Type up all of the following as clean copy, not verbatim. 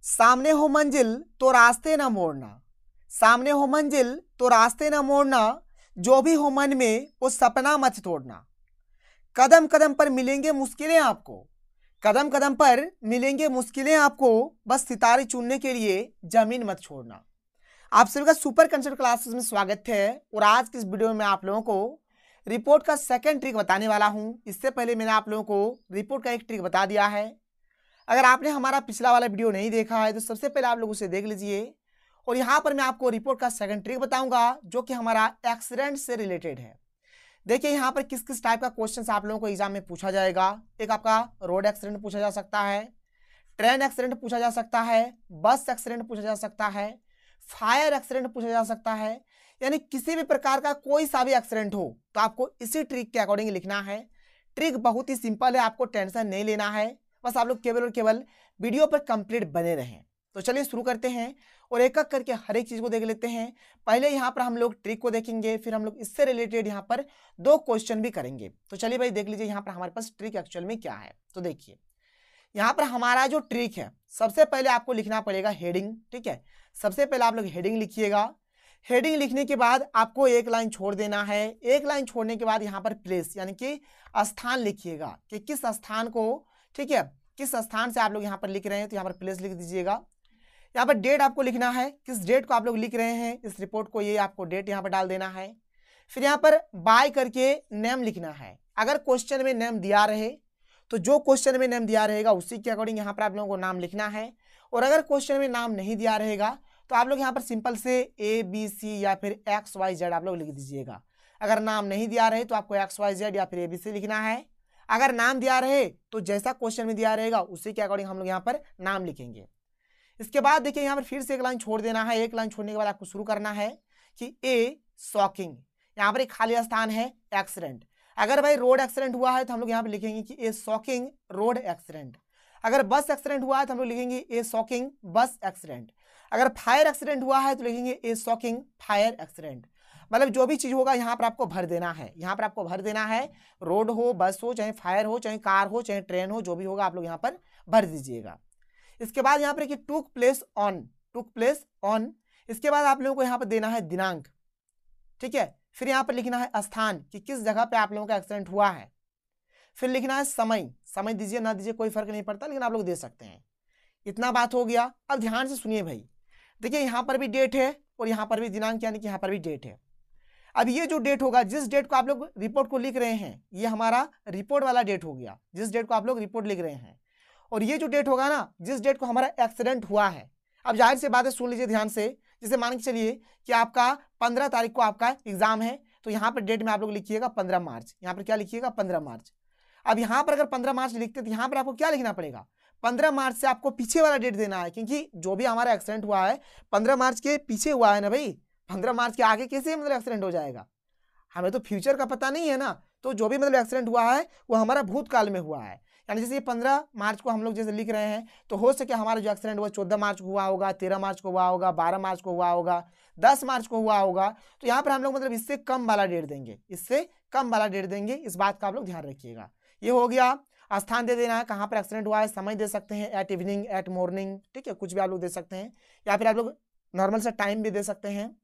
सामने हो मंजिल तो रास्ते न मोड़ना, सामने हो मंजिल तो रास्ते न मोड़ना, जो भी हो मन में वो सपना मत तोड़ना। कदम कदम पर मिलेंगे मुश्किलें आपको, कदम कदम पर मिलेंगे मुश्किलें आपको, बस सितारे चुनने के लिए जमीन मत छोड़ना। आप सभी का सुपर कंसेप्ट क्लासेस में स्वागत है और आज की इस वीडियो में मैं आप लोगों को रिपोर्ट का सेकंड ट्रिक बताने वाला हूं। इससे पहले मैंने आप लोगों को रिपोर्ट का एक ट्रिक बता दिया है। अगर आपने हमारा पिछला वाला वीडियो नहीं देखा है तो सबसे पहले आप लोग उसे देख लीजिए और यहाँ पर मैं आपको रिपोर्ट का सेकंड ट्रिक बताऊंगा जो कि हमारा एक्सीडेंट से रिलेटेड है। देखिए यहाँ पर किस किस टाइप का क्वेश्चन आप लोगों को एग्जाम में पूछा जाएगा। एक आपका रोड एक्सीडेंट पूछा जा सकता है, ट्रेन एक्सीडेंट पूछा जा सकता है, बस एक्सीडेंट पूछा जा सकता है, फायर एक्सीडेंट पूछा जा सकता है। यानी किसी भी प्रकार का कोई सा भी एक्सीडेंट हो तो आपको इसी ट्रिक के अकॉर्डिंग लिखना है। ट्रिक बहुत ही सिंपल है, आपको टेंशन नहीं लेना है, बस आप लोग केवल और केवल वीडियो पर कंप्लीट बने रहें। तो चलिए शुरू करते हैं और एक एक करके हर एक चीज को देख लेते हैं। पहले यहाँ पर हम लोग ट्रिक को देखेंगे, फिर हम लोग इससे रिलेटेड यहाँ पर दो क्वेश्चन भी करेंगे। तो चलिए भाई देख लीजिए यहाँ पर हमारे पास ट्रिक एक्चुअल में क्या है। तो देखिए यहाँ पर हमारा जो ट्रिक है, सबसे पहले आपको लिखना पड़ेगा हेडिंग। ठीक है, सबसे पहले आप लोग हेडिंग लिखिएगा। हेडिंग लिखने के बाद आपको एक लाइन छोड़ देना है। एक लाइन छोड़ने के बाद यहाँ पर प्लेस यानी कि स्थान लिखिएगा कि किस स्थान को, ठीक है, किस स्थान से आप लोग यहाँ पर लिख रहे हैं, तो यहाँ पर प्लेस लिख दीजिएगा। यहाँ पर डेट आपको लिखना है, किस डेट को आप लोग लिख रहे हैं इस रिपोर्ट को, ये आपको डेट यहाँ पर डाल देना है। फिर यहाँ पर बाय करके नेम लिखना है। अगर क्वेश्चन में नेम दिया रहे तो जो क्वेश्चन में नेम दिया रहेगा उसी के अकॉर्डिंग यहाँ पर आप लोगों को नाम लिखना है। और अगर क्वेश्चन में नाम नहीं दिया रहेगा तो आप लोग यहाँ पर सिंपल से ABC या फिर XYZ आप लोग लिख दीजिएगा। अगर नाम नहीं दिया रहे तो आपको XYZ या फिर ABC लिखना है। अगर नाम दिया रहे तो जैसा क्वेश्चन में दिया रहेगा उसी के अकॉर्डिंग हम लोग यहाँ पर नाम लिखेंगे। इसके बाद देखिए यहाँ पर फिर से एक लाइन छोड़ देना है। एक लाइन छोड़ने के बाद आपको शुरू करना है कि ए शॉकिंग, यहाँ पर एक खाली स्थान है एक्सीडेंट। अगर भाई रोड एक्सीडेंट हुआ है तो हम लोग यहाँ पे लिखेंगे कि ए शॉकिंग रोड एक्सीडेंट। अगर बस एक्सीडेंट हुआ है तो हम लोग लिखेंगे ए शॉकिंग बस एक्सीडेंट। अगर फायर एक्सीडेंट हुआ है तो लिखेंगे ए शॉकिंग फायर एक्सीडेंट। मतलब जो भी चीज होगा यहाँ पर आपको भर देना है। यहाँ पर आपको भर देना है, रोड हो, बस हो, चाहे फायर हो, चाहे कार हो, चाहे ट्रेन हो, जो भी होगा आप लोग यहाँ पर भर दीजिएगा। इसके बाद यहाँ पर took place on, took place on. इसके बाद आप लोगों को यहाँ पर देना है दिनांक। ठीक है, फिर यहाँ पर लिखना है स्थान कि किस जगह पे आप लोगों का एक्सीडेंट हुआ है। फिर लिखना है समय, समय दीजिए ना दीजिए कोई फर्क नहीं पड़ता, लेकिन आप लोग दे सकते हैं। इतना बात हो गया। अब ध्यान से सुनिए भाई, देखिए यहाँ पर भी डेट है और यहाँ पर भी दिनांक यानी कि यहाँ पर भी डेट है। अब ये जो डेट होगा, जिस डेट को आप लोग रिपोर्ट को लिख रहे हैं, ये हमारा रिपोर्ट वाला डेट हो गया, जिस डेट को आप लोग रिपोर्ट लिख रहे हैं। और ये जो डेट होगा ना, जिस डेट को हमारा एक्सीडेंट हुआ है। अब जाहिर सी बात है, सुन लीजिए ध्यान से। जैसे मान के चलिए कि आपका 15 तारीख को आपका एग्जाम है, तो यहाँ पर डेट में आप लोग लिखिएगा 15 मार्च। यहाँ पर क्या लिखिएगा 15 मार्च। अब यहाँ पर अगर 15 मार्च लिखते तो यहाँ पर आपको क्या लिखना पड़ेगा, 15 मार्च से आपको पीछे वाला डेट देना है, क्योंकि जो भी हमारा एक्सीडेंट हुआ है 15 मार्च के पीछे हुआ है ना भाई। 15 मार्च के आगे कैसे मतलब एक्सीडेंट हो जाएगा, हमें तो फ्यूचर का पता नहीं है ना। तो जो भी मतलब एक्सीडेंट हुआ है वो हमारा भूतकाल में हुआ है। यानी जैसे ये 15 मार्च को हम लोग जैसे लिख रहे हैं, तो हो सके हमारा जो एक्सीडेंट हुआ 14 मार्च को हुआ होगा, 13 मार्च को हुआ होगा, 12 मार्च को हुआ होगा, 10 मार्च को हुआ होगा। तो यहाँ पर हम लोग मतलब इससे कम वाला डेट देंगे, इससे कम वाला डेट देंगे। इस बात का आप लोग ध्यान रखिएगा। ये हो गया। स्थान दे देना है, कहाँ पर एक्सीडेंट हुआ है, समय दे सकते हैं, एट इवनिंग, एट मॉर्निंग, ठीक है, कुछ भी आप लोग दे सकते हैं, या फिर आप लोग नॉर्मल सा टाइम भी दे सकते हैं।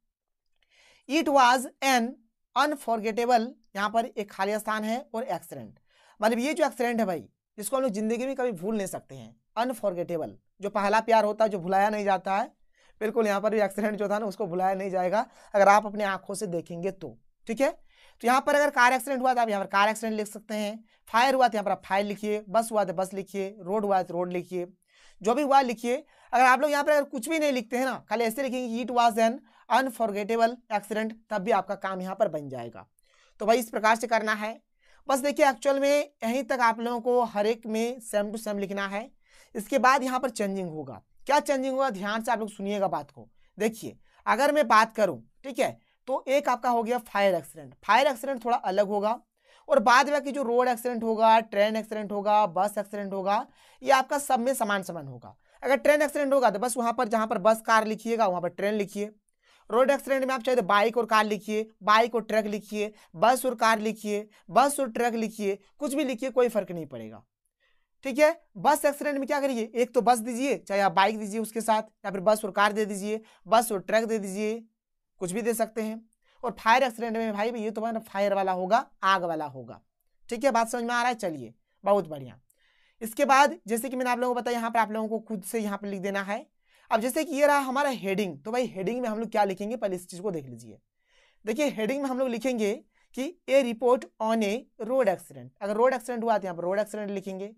इट वॉज एन अनफॉरगेटेबल, यहाँ पर एक खाली स्थान है और एक्सीडेंट, मतलब ये जो एक्सीडेंट है भाई, जिसको हम लोग जिंदगी में कभी भूल नहीं सकते हैं। अनफॉरगेटेबल, जो पहला प्यार होता है, जो भुलाया नहीं जाता है। बिल्कुल यहाँ पर भी एक्सीडेंट जो था ना, उसको भुलाया नहीं जाएगा अगर आप अपने आंखों से देखेंगे तो। ठीक है, तो यहाँ पर अगर कार एक्सीडेंट हुआ तो आप यहाँ पर कार एक्सीडेंट लिख सकते हैं। फायर हुआ तो यहाँ पर आप फायर लिखिए, बस हुआ तो बस लिखिए, रोड हुआ तो रोड लिखिए, जो भी हुआ लिखिए। अगर आप लोग यहाँ पर अगर कुछ भी नहीं लिखते हैं ना, खाली ऐसे लिखेंगे it was an unforgettable accident, तब भी आपका काम यहाँ पर बन जाएगा। तो भाई इस प्रकार से करना है। बस देखिए एक्चुअल में यहीं तक आप लोगों को हर एक में सेम टू सेम लिखना है। इसके बाद यहाँ पर चेंजिंग होगा। क्या चेंजिंग होगा, ध्यान से आप लोग सुनिएगा बात को। देखिए अगर मैं बात करूं, ठीक है, तो एक आपका हो गया फायर एक्सीडेंट। फायर एक्सीडेंट थोड़ा अलग होगा, और बाद में जो रोड एक्सीडेंट होगा, ट्रेन एक्सीडेंट होगा, बस एक्सीडेंट होगा, ये आपका सब में समान समान होगा। अगर ट्रेन एक्सीडेंट होगा तो बस वहां पर जहां पर बस कार लिखिएगा वहां पर ट्रेन लिखिए। रोड एक्सीडेंट में आप चाहे तो बाइक और कार लिखिए, बाइक और ट्रक लिखिए, बस और कार लिखिए, बस और ट्रक लिखिए, कुछ भी लिखिए, कोई फर्क नहीं पड़ेगा। ठीक है। बस एक्सीडेंट में क्या करिए, एक तो बस दीजिए, चाहे आप बाइक दीजिए उसके साथ, या फिर बस और कार दे दीजिए, बस और ट्रक दे दीजिए, कुछ भी दे सकते हैं। और फायर एक्सीडेंट में भाई ये तो ना फायर वाला होगा, आग वाला होगा। ठीक है, बात समझ में आ रहा है? चलिए बहुत बढ़िया। इसके बाद जैसे कि मैंने आप लोगों को बताया, यहाँ पर आप लोगों को खुद से यहाँ पर लिख देना है। अब जैसे कि ये रहा हमारा हेडिंग, तो भाई हेडिंग में हम लोग क्या लिखेंगे, पहले इस चीज को देख लीजिए। देखिए हेडिंग में हम लोग लिखेंगे कि a report on a road accident. अगर रोड एक्सीडेंट हुआ तो यहाँ पर रोड एक्सीडेंट लिखेंगे।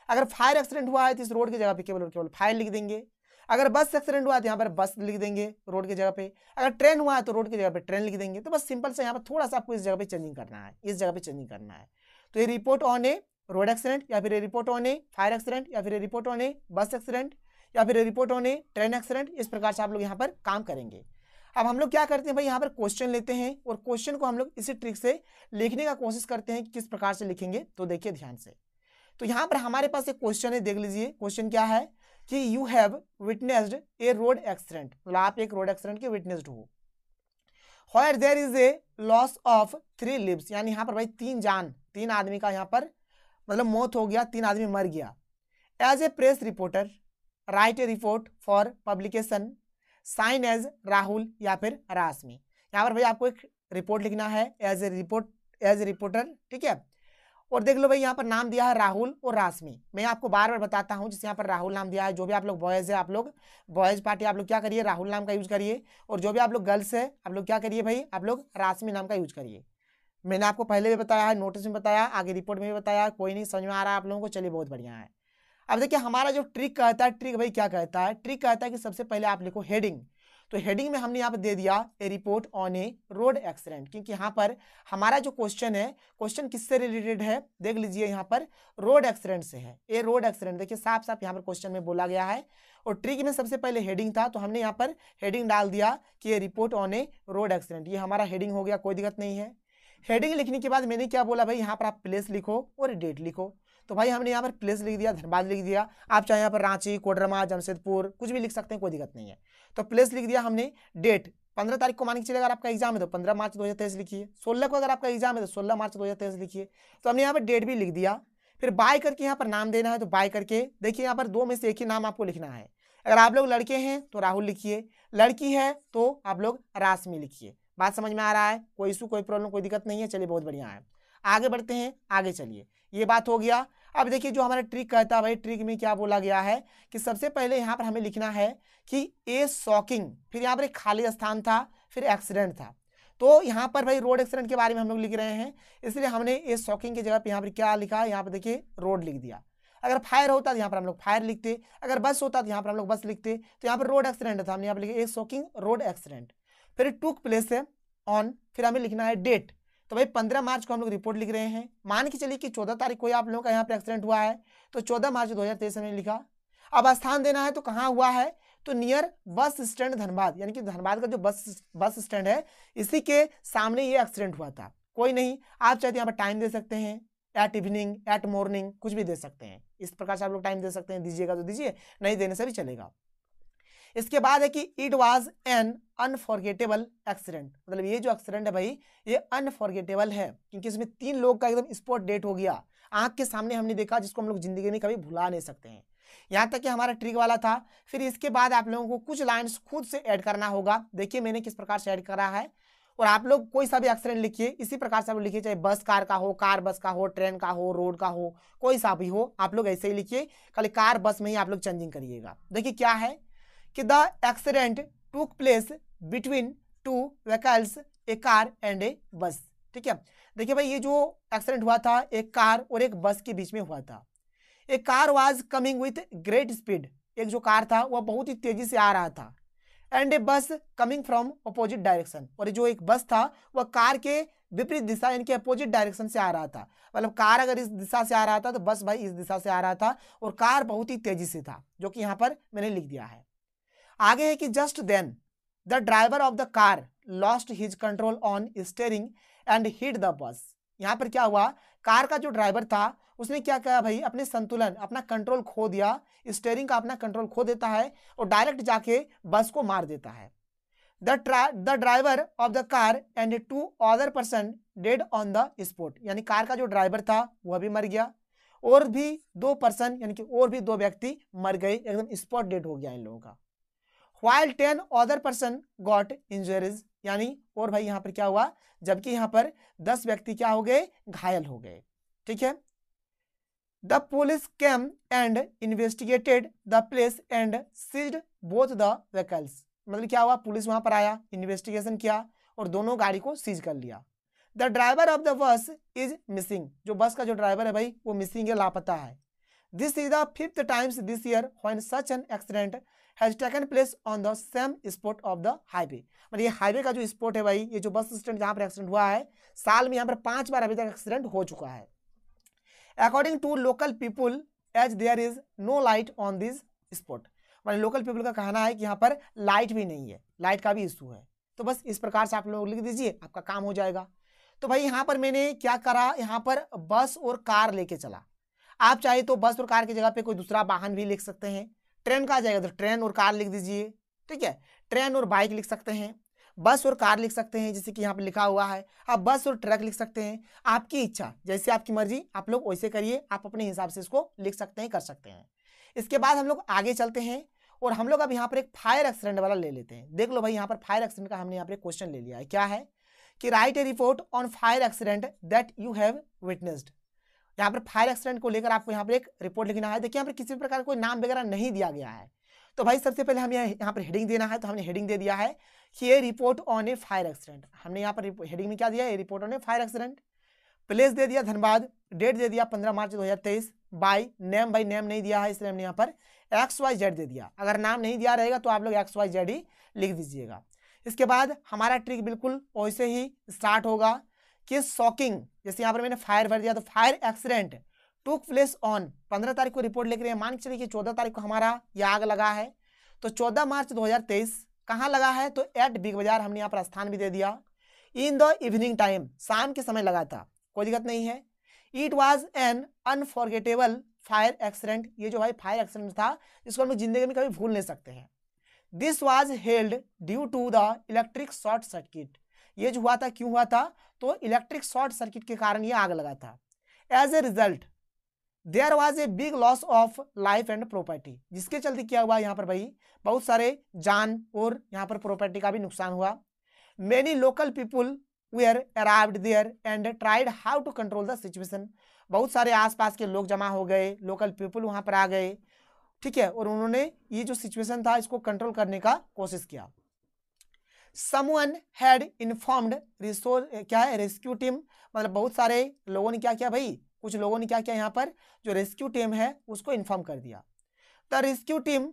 अगर फायर एक्सीडेंट हुआ है तो इस रोड की जगह पे केवल केवल फायर लिख देंगे। अगर बस एक्सीडेंट हुआ तो यहाँ पर बस लिख देंगे रोड की जगह पे। अगर ट्रेन हुआ है तो रोड की जगह पे ट्रेन लिख देंगे। तो बस सिंपल से यहाँ पर थोड़ा सा आपको इस जगह पे चेंजिंग करना है, इस जगह पे चेंजिंग करना है। तो ये report on a road accident, या फिर report on A fire accident, या फिर रिपोर्ट ऑन ए बस एक्सीडेंट, या फिर report on A train accident, इस प्रकार से आप लोग यहाँ पर काम करेंगे। अब हम लोग क्या करते हैं भाई, यहाँ पर क्वेश्चन लेते हैं और क्वेश्चन को हम लोग इसी ट्रिक से लिखने का कोशिश करते हैं कि किस प्रकार से लिखेंगे। तो देखिए ध्यान से, तो यहाँ पर हमारे पास एक क्वेश्चन है, देख लीजिए क्वेश्चन क्या है कि you have witnessed a road accident, मतलब आप एक रोड एक्सीडेंट के विटनेस्ड हो। Where there is a loss of 3 lives, यानी यहाँ पर भाई 3 जान, 3 आदमी का यहाँ पर मतलब मौत हो गया, 3 आदमी मर गया। As a press reporter write a report for publication, sign as Rahul या फिर रासमी। यहाँ पर भाई आपको एक रिपोर्ट लिखना है एज ए रिपोर्टर, ठीक है। और देख लो भाई यहाँ पर नाम दिया है राहुल और रासमी। मैं आपको बार बार बताता हूँ, जैसे यहाँ पर राहुल नाम दिया है, जो भी आप लोग बॉयज है, आप लोग बॉयज पार्टी आप लोग क्या करिए, राहुल नाम का यूज करिए। और जो भी आप लोग गर्ल्स है, आप लोग क्या करिए भाई, आप लोग रासमी नाम का यूज करिए। मैंने आपको पहले भी बताया है, नोटिस में बताया, आगे रिपोर्ट में भी बताया, कोई नहीं समझ में आ रहा है आप लोगों को, चलिए बहुत बढ़िया है। अब देखिए हमारा जो ट्रिक कहता है, ट्रिक भाई क्या कहता है, ट्रिक कहता है कि सबसे पहले आप लिखो हेडिंग। तो हेडिंग में हमने यहाँ पर दे दिया a report on a road accident, क्योंकि यहाँ पर हमारा जो क्वेश्चन है, क्वेश्चन किससे रिलेटेड है, देख लीजिए यहाँ पर रोड एक्सीडेंट से है। ए रोड एक्सीडेंट, देखिए साफ साफ यहाँ पर क्वेश्चन में बोला गया है। और ट्रिक में सबसे पहले हेडिंग था, तो हमने यहाँ पर हेडिंग डाल दिया कि a report on a road accident, ये हमारा हेडिंग हो गया, कोई दिक्कत नहीं है। हेडिंग लिखने के बाद मैंने क्या बोला भाई, यहाँ पर आप प्लेस लिखो और डेट लिखो। तो भाई हमने यहाँ पर प्लेस लिख दिया, धनबाद लिख दिया। आप चाहे यहाँ पर रांची, कोडरमा, जमशेदपुर कुछ भी लिख सकते हैं, कोई दिक्कत नहीं है। तो प्लेस लिख दिया हमने। डेट 15 तारीख को मान के चलिए अगर आपका एग्जाम है तो 15 मार्च 2023 लिखिए। 16 को अगर आपका एग्जाम है तो 16 मार्च 2023 लिखिए। तो हमने यहाँ पर डेट भी लिख दिया। फिर बाय करके यहाँ पर नाम देना है, तो बाय करके देखिए यहाँ पर 2 में से एक ही नाम आपको लिखना है। अगर आप लोग लड़के हैं तो राहुल लिखिए, लड़की है तो आप लोग रासमी लिखिए। बात समझ में आ रहा है? कोई इशू, कोई प्रॉब्लम, कोई दिक्कत नहीं है? चलिए बहुत बढ़िया है, आगे बढ़ते हैं। आगे चलिए, ये बात हो गया। अब देखिए जो हमारा ट्रिक कहता है भाई, ट्रिक में क्या बोला गया है कि सबसे पहले यहाँ पर हमें लिखना है कि ए शॉकिंग, फिर यहाँ पर एक खाली स्थान था, फिर एक्सीडेंट था। तो यहाँ पर भाई रोड एक्सीडेंट के बारे में हम लोग लिख रहे हैं, इसलिए हमने ए शॉकिंग की जगह पे यहाँ पर क्या लिखा, यहाँ पर देखिए रोड लिख दिया। अगर फायर होता तो यहाँ पर हम लोग फायर लिखते, अगर बस होता तो यहाँ पर हम लोग बस लिखते। तो यहाँ पर रोड एक्सीडेंट था, हमने यहाँ पर लिखे ए शॉकिंग रोड एक्सीडेंट। फिर टुक प्लेस है ऑन, फिर हमें लिखना है डेट। तो भाई 15 मार्च को हम लोग रिपोर्ट लिख रहे हैं। मान के चलिए कि 14 तारीख को आप लोगों का यहाँ पे एक्सीडेंट हुआ है, तो 14 मार्च 2023 में लिखा। अब स्थान देना है तो कहाँ हुआ है, तो नियर बस स्टैंड धनबाद, यानी कि धनबाद का जो बस स्टैंड है इसी के सामने ये एक्सीडेंट हुआ था। कोई नहीं, आप चाहे तो यहाँ पर टाइम दे सकते हैं, एट इवनिंग, एट मॉर्निंग, कुछ भी दे सकते हैं। इस प्रकार से आप लोग टाइम दे सकते हैं, दीजिएगा तो दीजिए, नहीं देने से भी चलेगा। इसके बाद है कि it was an unforgettable accident, मतलब ये जो एक्सीडेंट है भाई ये अनफॉरगेटेबल है, क्योंकि इसमें 3 लोग का एकदम स्पॉट डेट हो गया, आंख के सामने हमने देखा, जिसको हम लोग जिंदगी में कभी भुला नहीं सकते हैं। यहाँ तक कि हमारा ट्रिक वाला था। फिर इसके बाद आप लोगों को कुछ लाइन्स खुद से ऐड करना होगा। देखिए मैंने किस प्रकार से ऐड करा है, और आप लोग कोई सा भी एक्सीडेंट लिखिए, इसी प्रकार से आप लिखिए, चाहे बस कार का हो, कार बस का हो, ट्रेन का हो, रोड का हो, कोई सा भी हो, आप लोग ऐसे ही लिखिए। खाली कार बस में ही आप लोग चेंजिंग करिएगा। देखिए क्या है कि the accident took place between 2 vehicles, a car and a bus. ठीक है, देखिए भाई ये जो एक्सीडेंट हुआ था एक कार और एक बस के बीच में हुआ था। एक car was coming with great speed, एक जो कार था वह बहुत ही तेजी से आ रहा था। एंड ए बस कमिंग फ्रॉम अपोजिट डायरेक्शन, और जो एक बस था वह कार के विपरीत दिशा यानी कि अपोजिट डायरेक्शन से आ रहा था। मतलब कार अगर इस दिशा से आ रहा था तो बस भाई इस दिशा से आ रहा था, और कार बहुत ही तेजी से था, जो कि यहाँ पर मैंने लिख दिया है। आगे है कि just then the driver of the car lost his control on steering and hit the bus. यहाँ पर क्या हुआ, कार का जो ड्राइवर था उसने क्या किया भाई, अपने संतुलन, अपना कंट्रोल खो दिया, स्टीयरिंग का अपना कंट्रोल खो देता है और डायरेक्ट जाके बस को मार देता है। The driver of the car and 2 other person dead on the spot, यानी कार का जो ड्राइवर था वह भी मर गया और भी 2 पर्सन यानी कि और भी 2 व्यक्ति मर गए, एकदम स्पॉट डेड हो गया इन लोगों का। While 10 other person got injuries, यानी और भाई यहाँ पर क्या हुआ, जबकि यहाँ पर 10 व्यक्ति क्या हो गए, घायल हो गए। ठीक है। The police came and investigated the place and seized both the vehicles, मतलब क्या हुआ, पुलिस वहां पर आया, इन्वेस्टिगेशन किया और दोनों गाड़ी को सीज कर लिया। The driver of the bus is missing, जो बस का जो ड्राइवर है भाई वो मिसिंग है, लापता है। This is the 5th times this year when such an accident has taken place on the same spot of the highway, मतलब ये हाईवे का जो स्पॉट है भाई, ये जो बस स्टैंड जहां पर एक्सीडेंट हुआ है, साल में यहाँ पर 5 बार अभी तक एक्सीडेंट हो चुका है। According to local people as there is no light on this spot, मतलब लोकल पीपल का कहना है कि यहाँ पर लाइट भी नहीं है, लाइट का भी इशू है। तो बस इस प्रकार से आप लोग लिख दीजिए, आपका काम हो जाएगा। तो भाई यहाँ पर मैंने क्या करा, यहाँ पर बस और कार लेके चला। आप चाहे तो बस और कार की जगह पे कोई दूसरा वाहन भी लिख सकते हैं। ट्रेन का आ जाएगा तो ट्रेन और कार लिख दीजिए। ठीक है, ट्रेन और बाइक लिख सकते हैं, बस और कार लिख सकते हैं, जैसे कि यहाँ पर लिखा हुआ है। आप बस और ट्रक लिख सकते हैं, आपकी इच्छा, जैसे आपकी मर्जी, आप लोग वैसे करिए, आप अपने हिसाब से इसको लिख सकते हैं, कर सकते हैं। इसके बाद हम लोग आगे चलते हैं और हम लोग अब यहाँ पर एक फायर एक्सीडेंट वाला ले लेते हैं। देख लो भाई, यहाँ पर फायर एक्सीडेंट का हमने यहाँ पर क्वेश्चन ले लिया है। क्या है कि right a report on fire accident that you have witnessed. यहाँ पर फायर एक्सीडेंट को लेकर आपको यहाँ पर एक रिपोर्ट लिखना है। देखिए यहाँ पर किसी प्रकार का कोई नाम वगैरह नहीं दिया गया है, तो भाई सबसे पहले हमें यहाँ पर हेडिंग देना है, तो हमने हेडिंग दे दिया है कि ये report on A fire accident. हमने यहाँ पर हेडिंग में क्या दिया है, report on A fire accident. Place they दिया धनबाद, डेट दे दिया 15 मार्च 2023। बाय नेम, भाई नेम नहीं दिया है इसलिए हमने यहाँ पर XYZ दे दिया। अगर नाम नहीं दिया रहेगा तो आप लोग XYZ ही लिख दीजिएगा। इसके बाद हमारा ट्रिक बिल्कुल वैसे ही स्टार्ट होगा कि शॉकिंग, जैसे यहाँ पर मैंने फायर भर दिया तो fire accident took place on 15 तारीख को रिपोर्ट लिख रहे हैं, मान के चलिए कि 14 तारीख को हमारा यह आग लगा है, तो 14 मार्च 2023 कहाँ लगा है, तो एट बिग बाजार, हमने यहाँ पर स्थान भी दे दिया। इन द इवनिंग टाइम, शाम के समय लगा था, कोई दिक्कत नहीं है। It was an unforgettable fire accident, ये जो भाई फायर एक्सीडेंट था जिसको हम लोग जिंदगी में कभी भूल नहीं सकते हैं। This was held due to the electric short circuit, ये जो हुआ था क्यों हुआ था, तो इलेक्ट्रिक शॉर्ट सर्किट के कारण ये आग लगा था। As a result there was a big loss of life and property, जिसके चलते क्या हुआ यहाँ पर भाई बहुत सारे जान और यहाँ पर प्रॉपर्टी का भी नुकसान हुआ। Many local people were arrived there and tried how to control the situation, बहुत सारे आसपास के लोग जमा हो गए, लोकल पीपुल वहां पर आ गए। ठीक है, और उन्होंने ये जो सिचुएशन था इसको कंट्रोल करने का कोशिश किया। समवन हैड इन्फॉर्म्ड क्या है, रेस्क्यू टीम, मतलब बहुत सारे लोगों ने क्या किया भाई, कुछ लोगों ने क्या किया, यहाँ पर जो रेस्क्यू टीम है उसको इन्फॉर्म कर दिया। The rescue team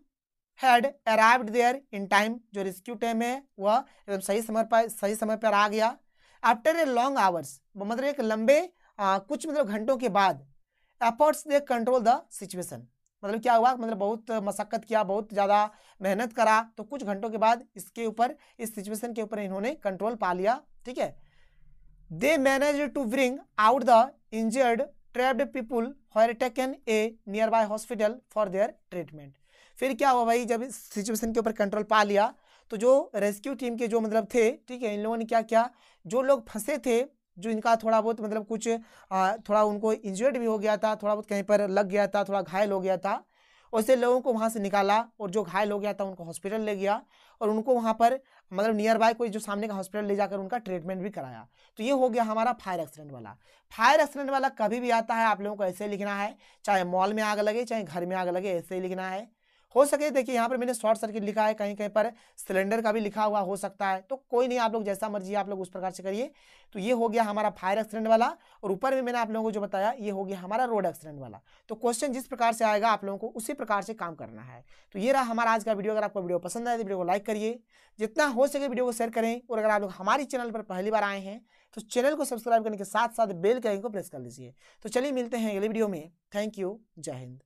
had arrived there in time, जो रेस्क्यू टीम है वह एकदम सही समय पर आ गया। आफ्टर ए लॉन्ग आवर्स, मतलब एक लंबे कुछ मतलब घंटों के बाद, efforts they control the situation, मतलब क्या हुआ, मतलब बहुत मशक्कत किया, बहुत ज़्यादा मेहनत करा, तो कुछ घंटों के बाद इसके ऊपर, इस सिचुएशन के ऊपर इन्होंने कंट्रोल पा लिया। ठीक है, they manage to bring out the injured trapped people for taken a nearby hospital for their treatment. फिर क्या हुआ भाई, जब इस सिचुएशन के ऊपर कंट्रोल पा लिया तो जो रेस्क्यू टीम के जो मतलब थे, ठीक है, इन लोगों ने क्या किया, जो लोग फंसे थे, जो इनका थोड़ा बहुत मतलब कुछ थोड़ा उनको इंजर्ड भी हो गया था, थोड़ा बहुत कहीं पर लग गया था, थोड़ा घायल हो गया था, वैसे लोगों को वहाँ से निकाला और जो घायल हो गया था उनको हॉस्पिटल ले गया और उनको वहाँ पर मतलब नियर बाय कोई जो सामने का हॉस्पिटल ले जाकर उनका ट्रीटमेंट भी कराया। तो ये हो गया हमारा फायर एक्सीडेंट वाला। फायर एक्सीडेंट वाला कभी भी आता है आप लोगों को ऐसे ही लिखना है, चाहे मॉल में आग लगे चाहे घर में आग लगे, ऐसे ही लिखना है। हो सके देखिए यहाँ पर मैंने शॉर्ट सर्किट लिखा है, कहीं कहीं पर सिलेंडर का भी लिखा हुआ हो सकता है, तो कोई नहीं, आप लोग जैसा मर्जी आप लोग उस प्रकार से करिए। तो ये हो गया हमारा फायर एक्सीडेंट वाला और ऊपर में मैंने आप लोगों को जो बताया ये हो गया हमारा रोड एक्सीडेंट वाला। तो क्वेश्चन जिस प्रकार से आएगा आप लोगों को उसी प्रकार से काम करना है। तो ये रहा हमारा आज का वीडियो। अगर आपको वीडियो पसंद आए तो वीडियो को लाइक करिए, जितना हो सके वीडियो को शेयर करें, और अगर आप लोग हमारी चैनल पर पहली बार आए हैं तो चैनल को सब्सक्राइब करने के साथ साथ बेल के आइकन को प्रेस कर लीजिए। तो चलिए मिलते हैं अगले वीडियो में। थैंक यू, जय हिंद।